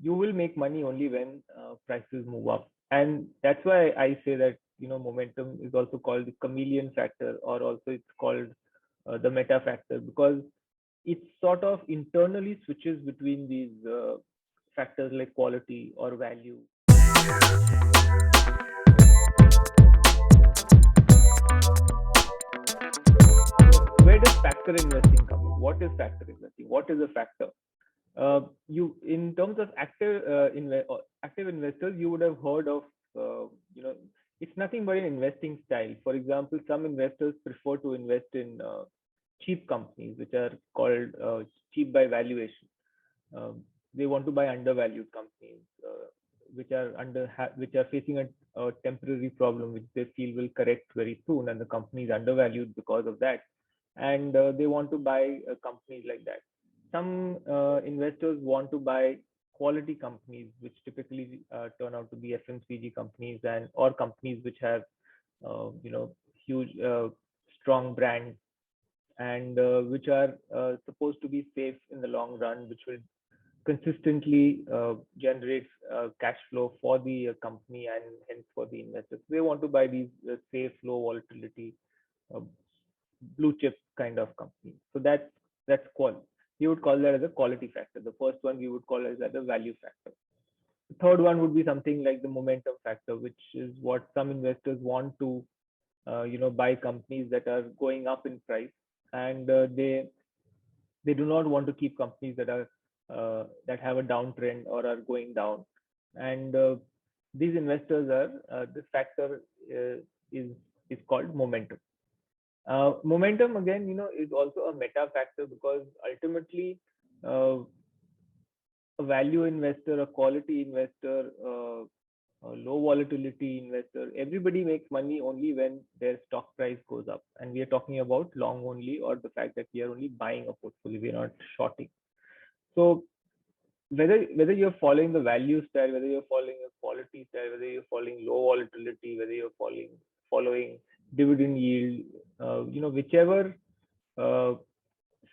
you will make money only when prices move up. And that's why I say that, momentum is also called the chameleon factor, or also it's called the meta factor, because it sort of internally switches between these factors like quality or value. So where does factor investing come in? What is factor investing? What is a factor? You, in terms of active investors, you would have heard of, uh, you know, it's nothing but an investing style. For example, some investors prefer to invest in cheap companies, which are called cheap by valuation. They want to buy undervalued companies, which are facing a temporary problem, which they feel will correct very soon, and the company is undervalued because of that, and they want to buy companies like that. Some investors want to buy quality companies, which typically turn out to be FMCG companies, and or companies which have huge strong brands, and which are supposed to be safe in the long run, which will consistently generate cash flow for the company and hence for the investors. They want to buy these safe, low volatility, uh, blue chip kind of companies. So that's quality. We would call that as a quality factor. The first one we would call as the value factor. The third one would be something like the momentum factor, which is what some investors want to buy companies that are going up in price, and they do not want to keep companies that have a downtrend or are going down. And these investors are this factor is is called momentum. Momentum, again, is also a meta factor, because ultimately uh, a value investor, a quality investor, a low volatility investor, everybody makes money only when their stock price goes up. And we are talking about long only, or the fact that we are only buying a portfolio, we are not shorting. So whether you're following the value style, whether you're following a quality style, whether you're following low volatility, whether you're following dividend yield, whichever uh,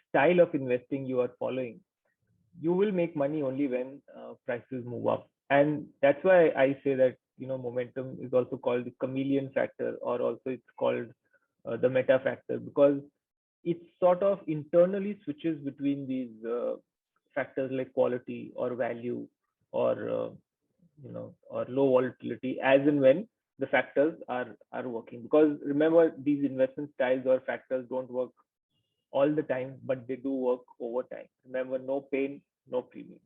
style of investing you are following, you will make money only when prices move up. And that's why I say that, momentum is also called the chameleon factor, or also it's called the meta factor, because it sort of internally switches between these factors like quality or value, or or low volatility, as and when the factors are working. Because remember, these investment styles or factors don't work all the time, but they do work over time. Remember, no pain, no premium.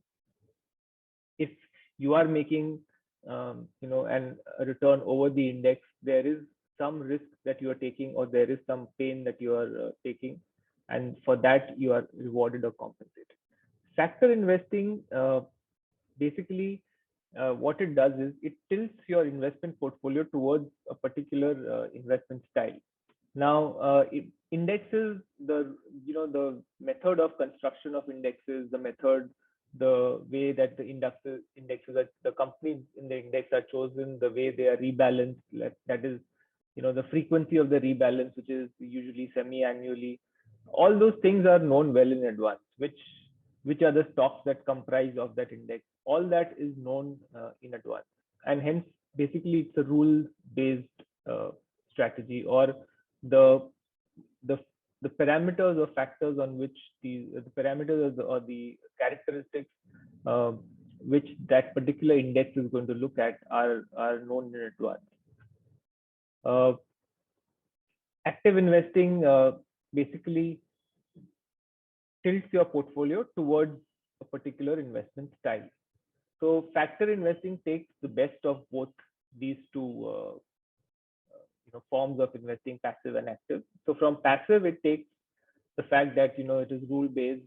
If you are making an a return over the index, there is some risk that you are taking, or there is some pain that you are taking, and for that you are rewarded or compensated. Factor investing, basically, what it does is it tilts your investment portfolio towards a particular investment style. Now, indexes, the method of construction of indexes, the way that the indexes that the companies in the index are chosen, the way they are rebalanced, that is, the frequency of the rebalance, which is usually semi-annually. All those things are known well in advance. Which are the stocks that comprise of that index? All that is known in advance, and hence, basically, it's a rule-based strategy, or the the the parameters or factors on which the parameters or the characteristics uh, which that particular index is going to look at are known in advance. Uh, Active investing basically tilts your portfolio towards a particular investment style. So factor investing takes the best of both these two forms of investing, passive and active. So from passive, it takes the fact that it is rule based,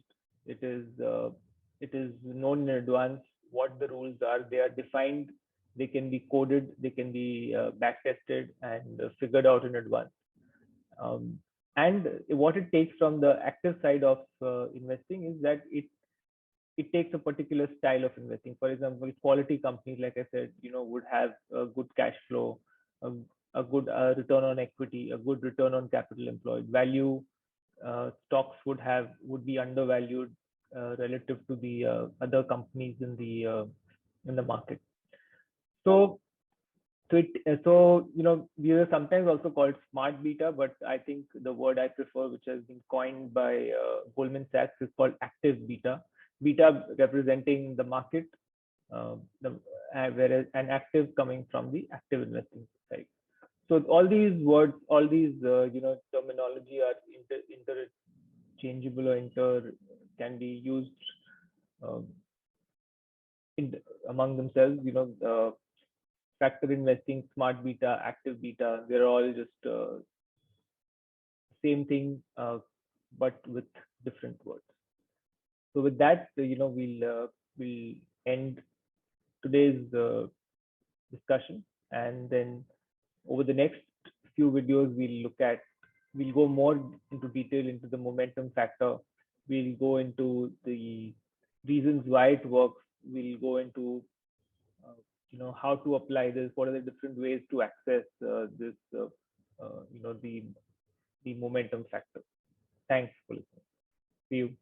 it is known in advance what the rules are. They are defined, they can be coded, they can be back tested and figured out in advance. um, and what it takes from the active side of investing is that it takes a particular style of investing. For example, quality companies, like I said, would have a good cash flow, a, a good return on equity, a good return on capital employed. Value stocks would be undervalued, relative to the other companies in the market. So these are sometimes also called smart beta, but I think the word I prefer, which has been coined by Goldman Sachs, is called active beta. Beta representing the market, whereas an active coming from the active investing side. So all these words, all these terminology are interchangeable or can be used um, among themselves. Factor investing, smart beta, active beta, they're all just same thing, but with different words. So with that, we'll end today's discussion, and then over the next few videos, we'll go more into detail into the momentum factor. We'll go into the reasons why it works. We'll go into how to apply this, what are the different ways to access this the momentum factor. Thanks for listening. See you.